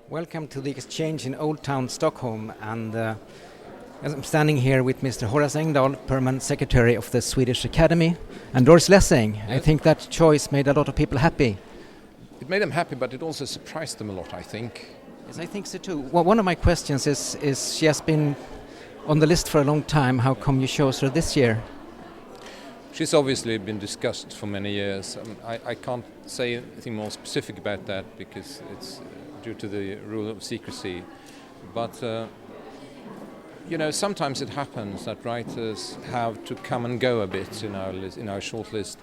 Welcome to the exchange in Old Town, Stockholm, and I'm standing here with Mr. Horace Engdahl, Permanent Secretary of the Swedish Academy, and Doris Lessing. Yes. I think that choice made a lot of people happy. It made them happy, but it also surprised them a lot, I think. Yes, I think so too. Well, one of my questions is she has been on the list for a long time. How come you chose her this year? She's obviously been discussed for many years. I can't say anything more specific about that because it's due to the rule of secrecy. But, sometimes it happens that writers have to come and go a bit in our short list.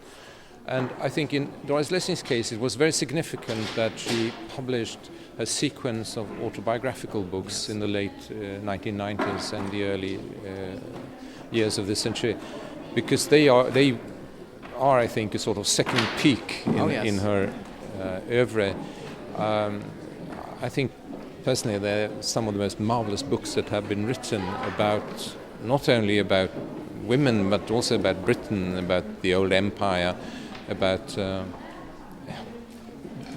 And I think in Doris Lessing's case it was very significant that she published a sequence of autobiographical books in the late 1990s and the early years of this century, because they are, I think, a sort of second peak in her oeuvre. I think personally they're some of the most marvellous books that have been written about, not only about women but also about Britain, about the old empire, about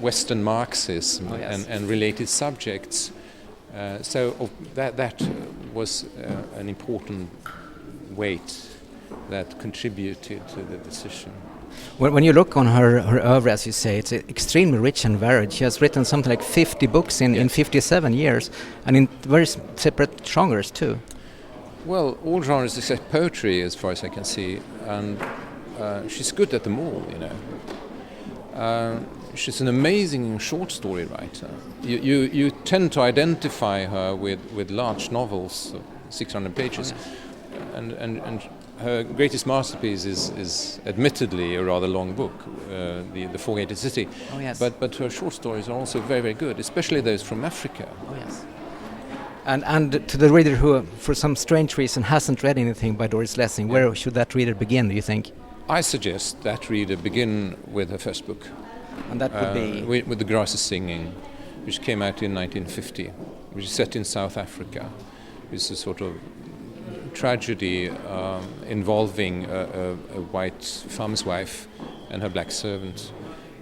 Western Marxism and related subjects. So that was an important weight that contributed to the decision. When you look on her oeuvre, as you say, it's extremely rich and varied. She has written something like 50 books in 57 years, and in very separate genres too. Well, all genres except poetry, as far as I can see, and she's good at them all, She's an amazing short story writer. You tend to identify her with large novels, 600 pages, and her greatest masterpiece is admittedly a rather long book, The Four-Gated City. Oh, yes. But her short stories are also very, very good, especially those from Africa. Oh, yes. And to the reader who, for some strange reason, hasn't read anything by Doris Lessing, where should that reader begin, do you think? I suggest that reader begin with her first book. And that would be? With The Grass is Singing, which came out in 1950, which is set in South Africa. It's a sort of tragedy involving a white farmer's wife and her black servant.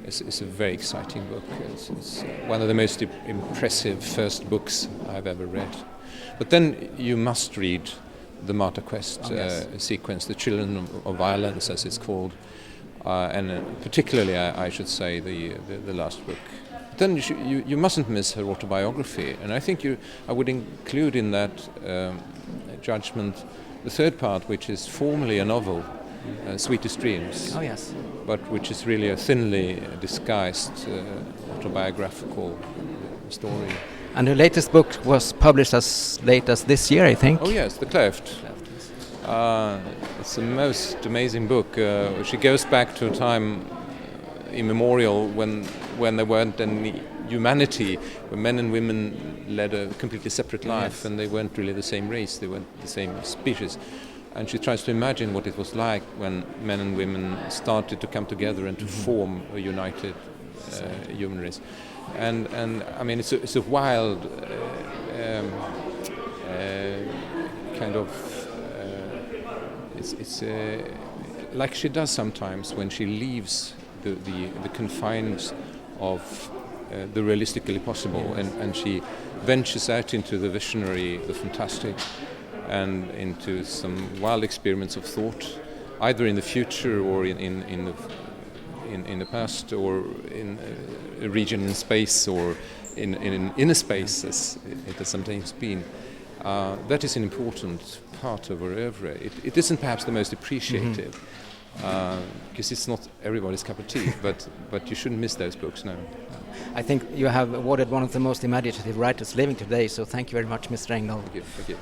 It's a very exciting book. It's one of the most impressive first books I've ever read. But then you must read the Martyr Quest sequence, The Children of Violence, as it's called, and particularly, I should say, the last book. Then you mustn't miss her autobiography, and I think I would include in that judgment the third part, which is formally a novel, Sweetest Dreams. Oh yes. But which is really a thinly disguised autobiographical story. And her latest book was published as late as this year, I think. Oh yes, The Cleft. It's a most amazing book. She goes back to a time immemorial when there weren't any humanity, when men and women led a completely separate life, and they weren't really the same race, they weren't the same species. And she tries to imagine what it was like when men and women started to come together and to form a united human race. And I mean, it's a wild kind of. It's like she does sometimes when she leaves the confines of the realistically possible, and she ventures out into the visionary, the fantastic, and into some wild experiments of thought, either in the future or in the past, or in a region in space, or in inner space, as it has sometimes been. That is an important part of her oeuvre. It isn't perhaps the most appreciated, because it's not everybody's cup of tea, but you shouldn't miss those books, no. I think you have awarded one of the most imaginative writers living today, so thank you very much, Mr. Engdahl. Thank you.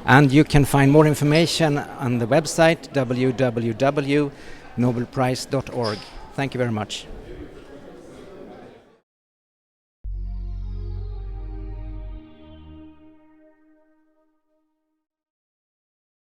And you can find more information on the website www.nobelprize.org. Thank you very much.